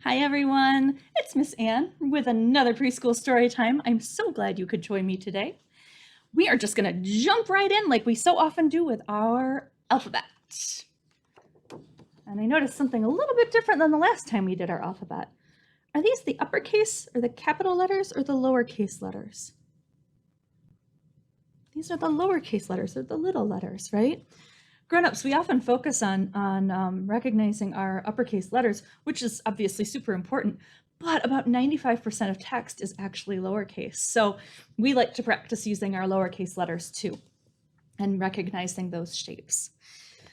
Hi everyone, it's Miss Ann with another preschool story time. I'm so glad you could join me today. We are just going to jump right in like we so often do with our alphabet. And I noticed something a little bit different than the last time we did our alphabet. Are these the uppercase or the capital letters or the lowercase letters? These are the lowercase letters or the little letters, right? Grown-ups, we often focus on recognizing our uppercase letters, which is obviously super important, but about 95% of text is actually lowercase. So we like to practice using our lowercase letters too and recognizing those shapes.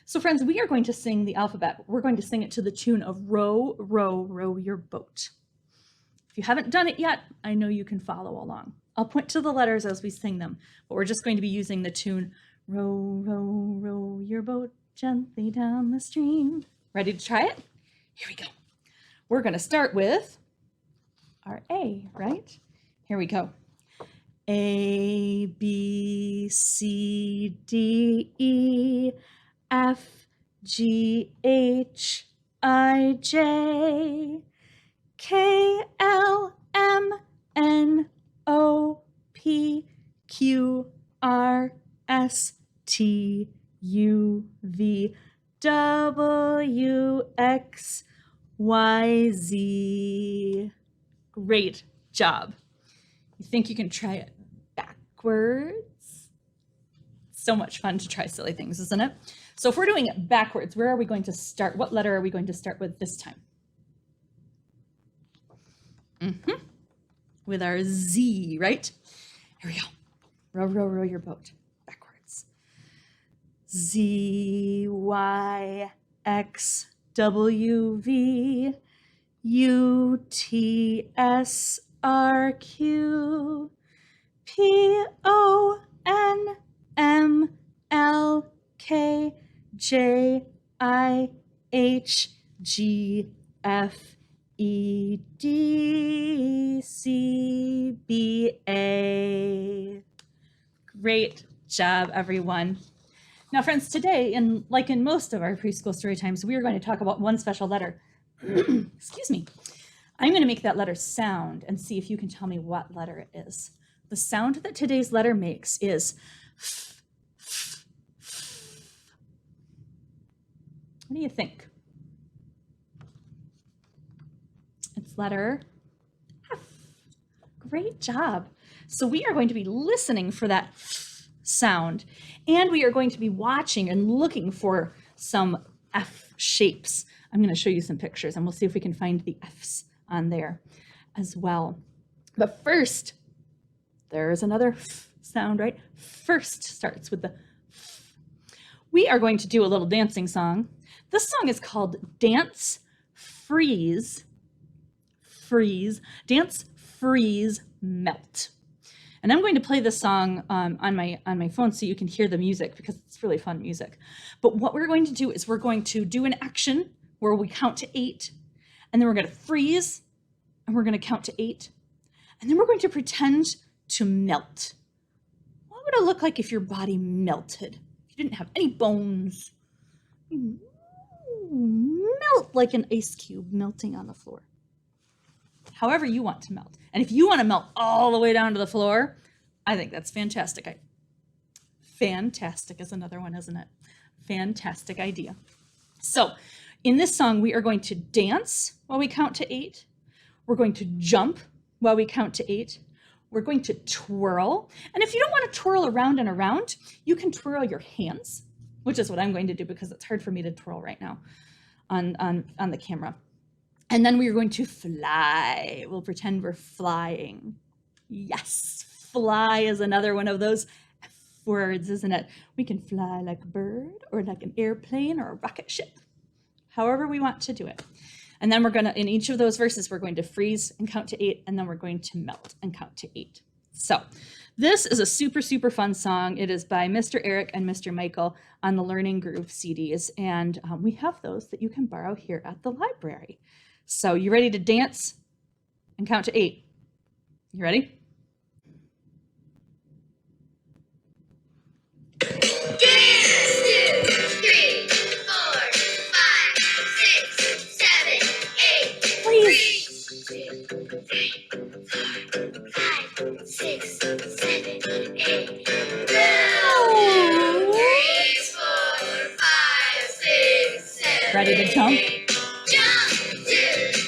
So friends, we are going to sing the alphabet. We're going to sing it to the tune of Row, Row, Row Your Boat. If you haven't done it yet, I know you can follow along. I'll point to the letters as we sing them, but we're just going to be using the tune Row, row, row your boat gently down the stream. Ready to try it? Here we go. We're going to start with our A, right? Here we go. A, B, C, D, E, F, G, H, I, J, K, L, M, N, O, P, Q, R, S, T, U, V, W, X, Y, Z. Great job. You think you can try it backwards? So much fun to try silly things, isn't it? So if we're doing it backwards, where are we going to start? What letter are we going to start with this time? With our Z, right? Here we go. Row, row, row your boat. Backwards. Z, Y, X, W, V, U, T, S, R, Q, P, O, N, M, L, K, J, I, H, G, F, E, D, C, B, A. Great job, everyone. Now, friends, today, like in most of our preschool story times, we are going to talk about one special letter. Excuse me. I'm going to make that letter sound and see if you can tell me what letter it is. The sound that today's letter makes is f, f, f. What do you think? It's letter F. Great job. So we are going to be listening for that F sound, and we are going to be watching and looking for some F shapes. I'm going to show you some pictures, and we'll see if we can find the Fs on there as well. But first, there's another F sound, right? First starts with the F. We are going to do a little dancing song. This song is called Dance, Freeze, Dance, Freeze, Melt. And I'm going to play this song on my phone so you can hear the music because it's really fun music. But what we're going to do is we're going to do an action where we count to 8, and then we're going to freeze, and we're going to count to 8, and then we're going to pretend to melt. What would it look like if your body melted? If you didn't have any bones. You melt like an ice cube melting on the floor. However you want to melt. And if you want to melt all the way down to the floor, I think that's fantastic. Fantastic is another one, isn't it? Fantastic idea. So in this song, we are going to dance while we count to 8. We're going to jump while we count to 8. We're going to twirl. And if you don't want to twirl around and around, you can twirl your hands, which is what I'm going to do because it's hard for me to twirl right now on the camera. And then we are going to fly. We'll pretend we're flying. Yes, fly is another one of those F words, isn't it? We can fly like a bird or like an airplane or a rocket ship, however we want to do it. And then we're going to, in each of those verses, we're going to freeze and count to 8, and then we're going to melt and count to 8. So this is a super, super fun song. It is by Mr. Eric and Mr. Michael on the Learning Groove CDs, and we have those that you can borrow here at the library. So you ready to dance and count to 8? You ready? Dance! 2, 3, 4, 5, 6, 7, 8. Freeze! Ready to jump? Jump! 2,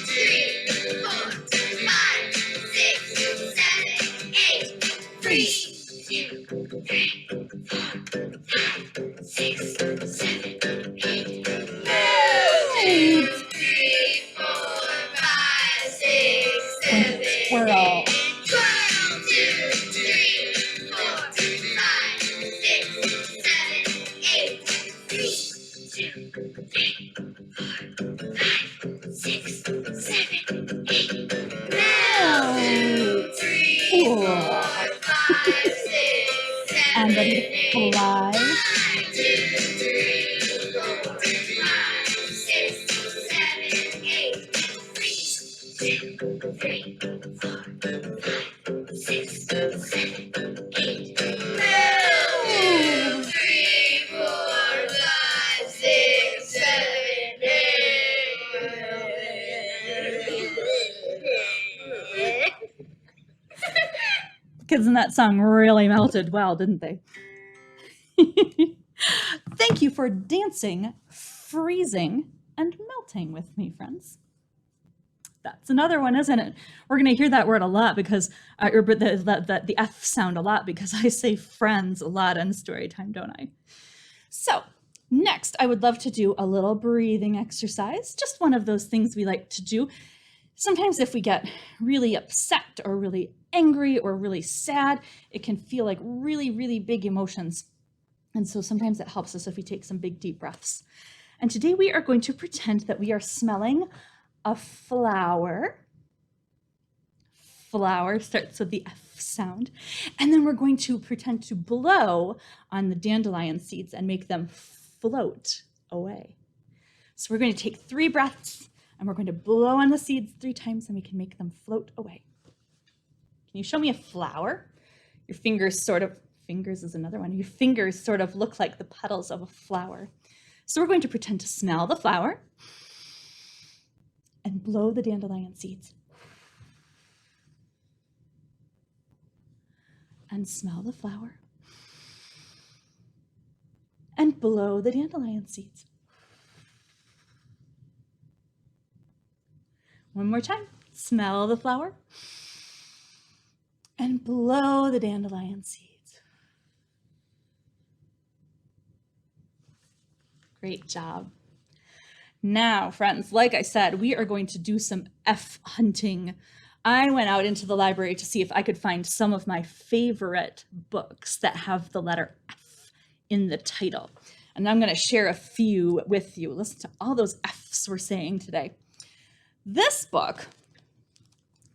3, 4, 5, 6, 7, 8. Freeze! 2, 3, 4, 5, 6, 7, 8. Move! 2, 3, 4, 5, 6, 7, 8. Twirl. Twirl! 2, 3, 4, 5, 6, 7, 8. Freeze! 2, 3, 4, 5, 6, 7, 8. Now, 2, 3, Cool. 4, 5, 6, 7, And ready to 8. fly. 1, 2, 3, 4, 5, 6, 7, 8. Freeze! 2, 3, 4, 5, 6, 7, 8. 2, 3, 4, 5, 6, 7, 8. Kids in that song really melted well, didn't they? Thank you for dancing, freezing, and melting with me, friends. That's another one, isn't it? We're going to hear that word a lot because, or the F sound a lot because I say friends a lot in story time, don't I? So next, I would love to do a little breathing exercise, just one of those things we like to do. Sometimes if we get really upset or really angry or really sad, it can feel like really, really big emotions. And so sometimes it helps us if we take some big deep breaths. And today we are going to pretend that we are smelling a flower. Flower starts with the F sound. And then we're going to pretend to blow on the dandelion seeds and make them float away. So we're going to take 3 breaths and we're going to blow on the seeds 3 times and we can make them float away. Can you show me a flower? Your fingers fingers is another one. Your fingers sort of look like the petals of a flower. So we're going to pretend to smell the flower and blow the dandelion seeds. And smell the flower and blow the dandelion seeds. One more time. Smell the flower and blow the dandelion seeds. Great job. Now, friends, like I said, we are going to do some F hunting. I went out into the library to see if I could find some of my favorite books that have the letter F in the title. And I'm going to share a few with you. Listen to all those Fs we're saying today. This book,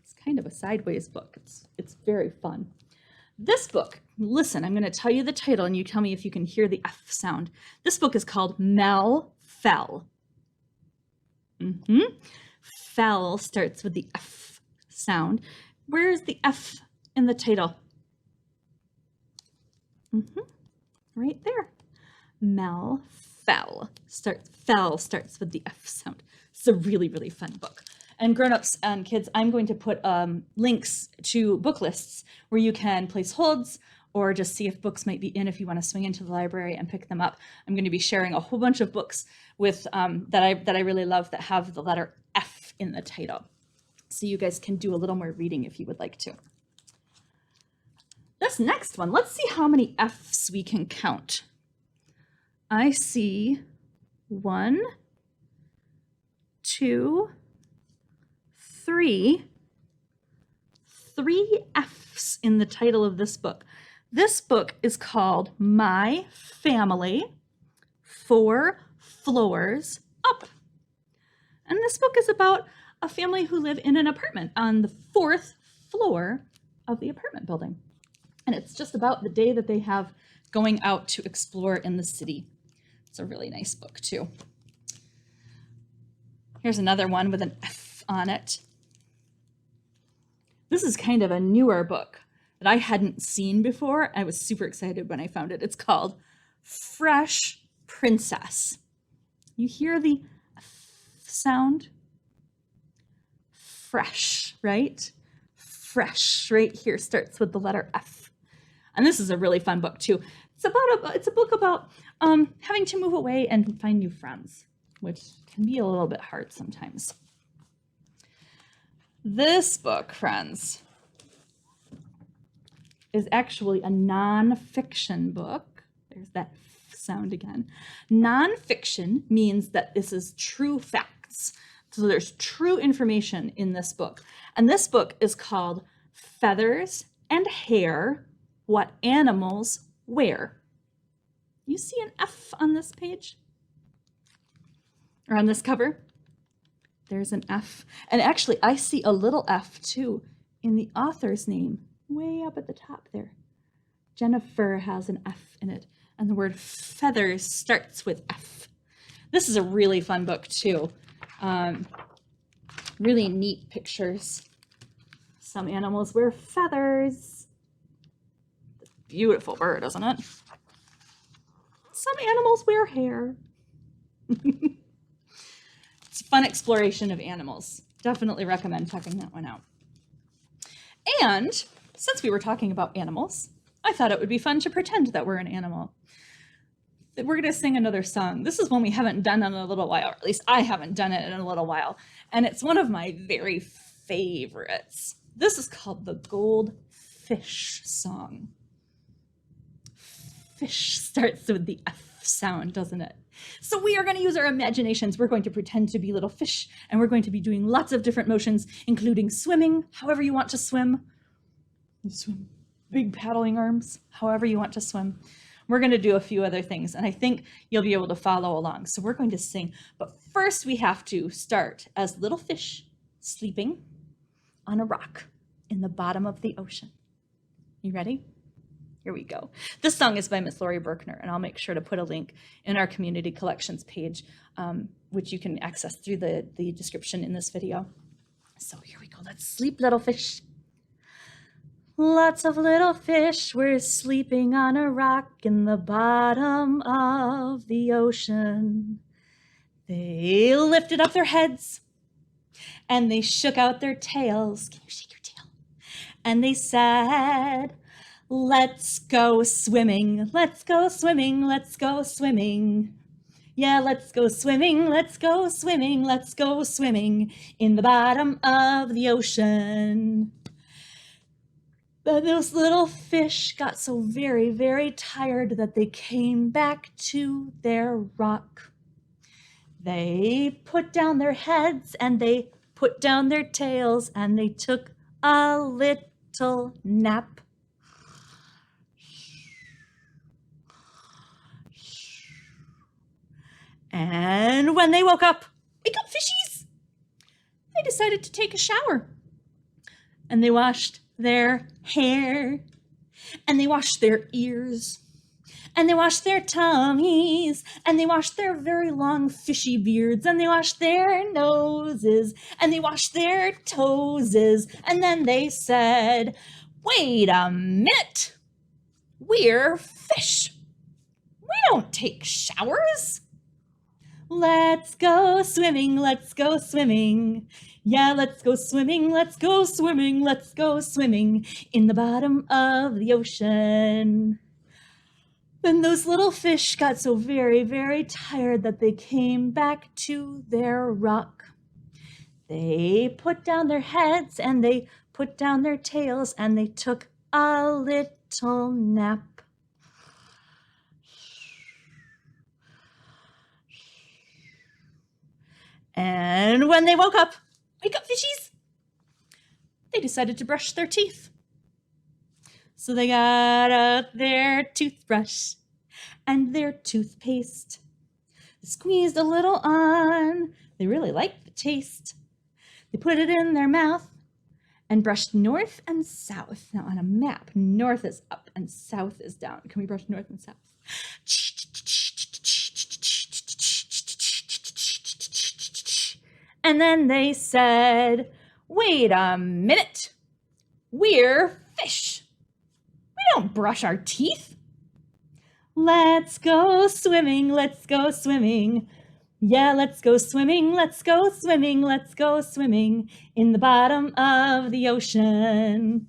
it's kind of a sideways book. It's very fun. This book, listen, I'm going to tell you the title and you tell me if you can hear the F sound. This book is called Mel Fell. Fell starts with the F sound. Where's the F in the title? Right there. Mel Fell. Fell starts with the F sound. It's a really, really fun book. And grown-ups and kids, I'm going to put links to book lists where you can place holds or just see if books might be in if you want to swing into the library and pick them up. I'm going to be sharing a whole bunch of books with that I really love that have the letter F in the title. So you guys can do a little more reading if you would like to. This next one, let's see how many Fs we can count. I see 1, 2, 3 Fs in the title of this book. This book is called My Family 4 Floors Up. And this book is about a family who live in an apartment on the 4th floor of the apartment building. And it's just about the day that they have going out to explore in the city. It's a really nice book too. Here's another one with an F on it. This is kind of a newer book that I hadn't seen before. I was super excited when I found it. It's called Fresh Princess. You hear the F sound? Fresh, right? Fresh right here starts with the letter F. And this is a really fun book too. It's a book about having to move away and find new friends. which can be a little bit hard sometimes. This book, friends, is actually a nonfiction book. There's that sound again. Nonfiction means that this is true facts. So there's true information in this book. And this book is called Feathers and Hair, What Animals Wear. You see an F on this page? Or on this cover? There's an F. And actually, I see a little F too in the author's name, way up at the top there. Jennifer has an F in it, and the word feathers starts with F. This is a really fun book too. Really neat pictures. Some animals wear feathers. Beautiful bird, isn't it? Some animals wear hair. It's a fun exploration of animals. Definitely recommend checking that one out. And since we were talking about animals, I thought it would be fun to pretend that we're an animal. We're going to sing another song. This is one we haven't done in a little while, or at least I haven't done it in a little while. And it's one of my very favorites. This is called the Goldfish Song. Fish starts with the F sound, doesn't it? So we are going to use our imaginations. We're going to pretend to be little fish, and we're going to be doing lots of different motions, including swimming, however you want to swim. Swim. Big paddling arms, however you want to swim. We're going to do a few other things, and I think you'll be able to follow along. So we're going to sing, but first we have to start as little fish sleeping on a rock in the bottom of the ocean. You ready? Here we go. This song is by Miss Lori Berkner, and I'll make sure to put a link in our community collections page, which you can access through the description in this video. So here we go. Let's sleep, little fish. Lots of little fish were sleeping on a rock in the bottom of the ocean. They lifted up their heads and they shook out their tails. Can you shake your tail? And they said, "Let's go swimming, let's go swimming, let's go swimming. Yeah, let's go swimming, let's go swimming, let's go swimming in the bottom of the ocean." But those little fish got so very, very tired that they came back to their rock. They put down their heads and they put down their tails and they took a little nap. And when they woke up, wake up fishies, they decided to take a shower. And they washed their hair, and they washed their ears, and they washed their tummies, and they washed their very long fishy beards, and they washed their noses, and they washed their toeses, and then they said, "Wait a minute, we're fish. We don't take showers. Let's go swimming, let's go swimming. Yeah, let's go swimming, let's go swimming, let's go swimming in the bottom of the ocean." Then those little fish got so very, very tired that they came back to their rock. They put down their heads and they put down their tails and they took a little nap. And when they woke up, wake up fishies, they decided to brush their teeth. So they got out their toothbrush and their toothpaste. They squeezed a little on. They really liked the taste. They put it in their mouth and brushed north and south. Now on a map, north is up and south is down. Can we brush north and south? And then they said, "Wait a minute, we're fish. We don't brush our teeth. Let's go swimming, let's go swimming. Yeah, let's go swimming, let's go swimming, let's go swimming in the bottom of the ocean."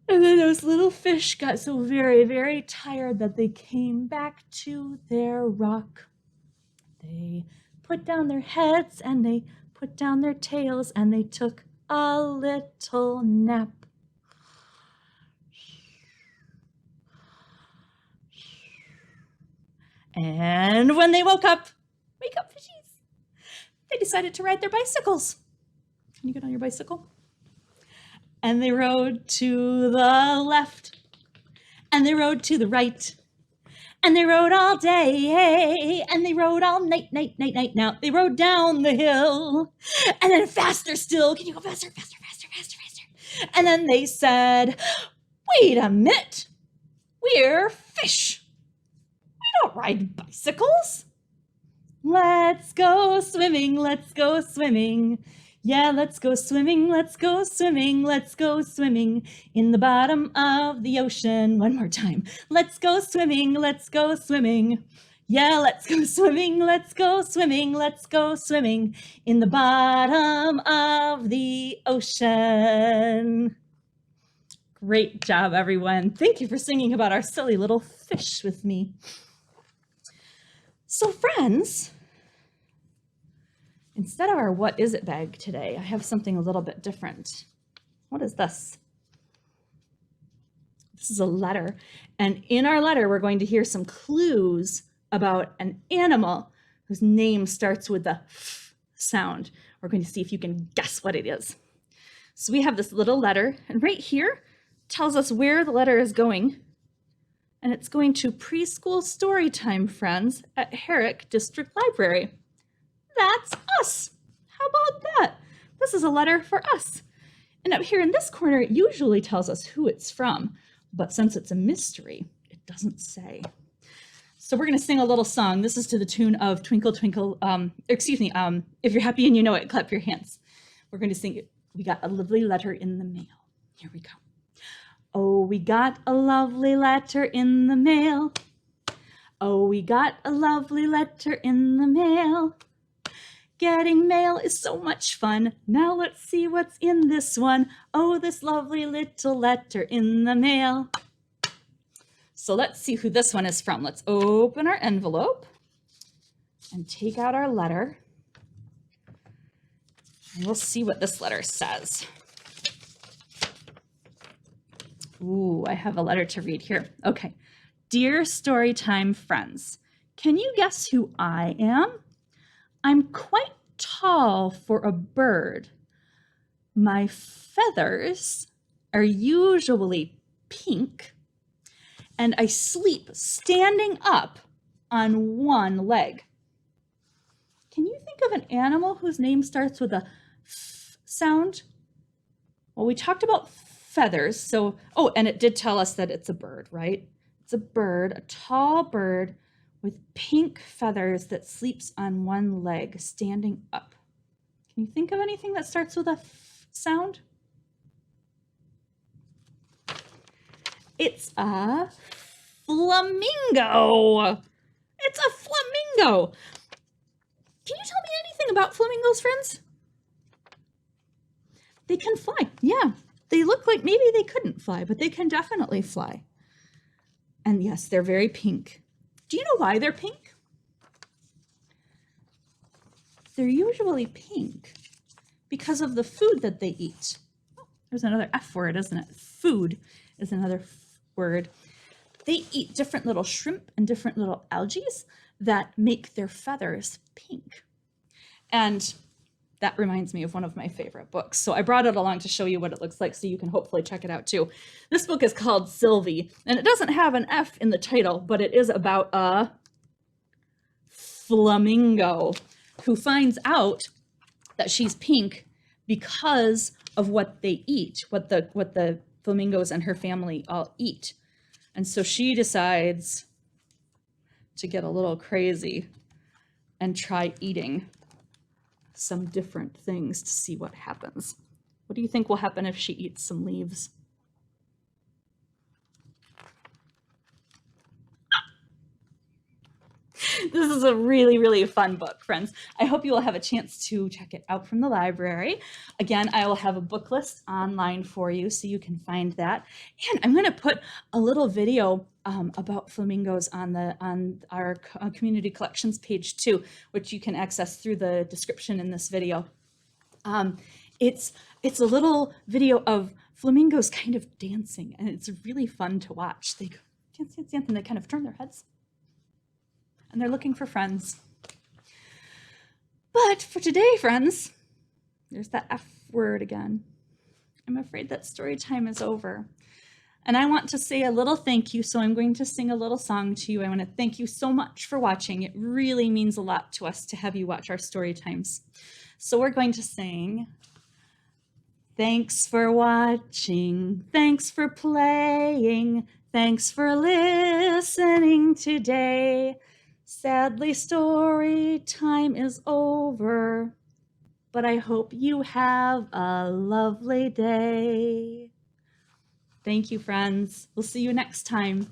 And then those little fish got so very, very tired that they came back to their rock. They put down their heads and they put down their tails and they took a little nap. And when they woke up, wake up fishies, they decided to ride their bicycles. Can you get on your bicycle? And they rode to the left, and they rode to the right, and they rode all day, and they rode all night. Now they rode down the hill, and then faster still. Can you go faster? And then they said, wait a minute, we're fish. We don't ride bicycles. Let's go swimming. Yeah, let's go swimming in the bottom of the ocean. One more time. Let's go swimming. Yeah, let's go swimming in the bottom of the ocean. Great job, everyone. Thank you for singing about our silly little fish with me. So friends, instead of our what is it bag today, I have something a little bit different. What is this? This is a letter. And in our letter, we're going to hear some clues about an animal whose name starts with the f sound. We're going to see if you can guess what it is. So we have this little letter, and right here tells us where the letter is going. And it's going to Preschool Storytime Friends at Herrick District Library. That's us. How about that? This is a letter for us. And up here in this corner, it usually tells us who it's from, but since it's a mystery, it doesn't say. So we're going to sing a little song. This is to the tune of Twinkle, Twinkle, if you're happy and you know it, clap your hands. We're going to sing it. We got a lovely letter in the mail. Here we go. Oh, we got a lovely letter in the mail. Oh, we got a lovely letter in the mail. Getting mail is so much fun. Now let's see what's in this one. Oh, this lovely little letter in the mail. So let's see who this one is from. Let's open our envelope and take out our letter. And we'll see what this letter says. Ooh, I have a letter to read here. Okay. Dear Storytime friends, can you guess who I am? I'm quite tall for a bird. My feathers are usually pink, and I sleep standing up on one leg. Can you think of an animal whose name starts with a f sound? Well, we talked about feathers, so, oh, and it did tell us that it's a bird, right? It's a bird, a tall bird with pink feathers that sleeps on one leg, standing up. Can you think of anything that starts with a f sound? It's a flamingo. It's a flamingo. Can you tell me anything about flamingos, friends? They can fly, yeah. They look like maybe they couldn't fly, but they can definitely fly. And yes, they're very pink. Do you know why they're pink? They're usually pink because of the food that they eat. Oh, there's another F word, isn't it? Food is another word. They eat different little shrimp and different little algae that make their feathers pink. And that reminds me of one of my favorite books. So I brought it along to show you what it looks like so you can hopefully check it out too. This book is called Sylvie, and it doesn't have an F in the title, but it is about a flamingo who finds out that she's pink because of what they eat, what the flamingos and her family all eat. And so she decides to get a little crazy and try eating some different things to see what happens. What do you think will happen if she eats some leaves? This is a really, really fun book, friends. I hope you will have a chance to check it out from the library. Again, I will have a book list online for you so you can find that. And I'm going to put a little video about flamingos on our community collections page too, which you can access through the description in this video. It's a little video of flamingos kind of dancing, and it's really fun to watch. They go dance, dance, dance, and they kind of turn their heads, and they're looking for friends. But for today, friends, there's that F word again. I'm afraid that story time is over. And I want to say a little thank you, so I'm going to sing a little song to you. I want to thank you so much for watching. It really means a lot to us to have you watch our story times. So we're going to sing, thanks for watching, thanks for playing, thanks for listening today. Sadly, story time is over, but I hope you have a lovely day. Thank you, friends. We'll see you next time.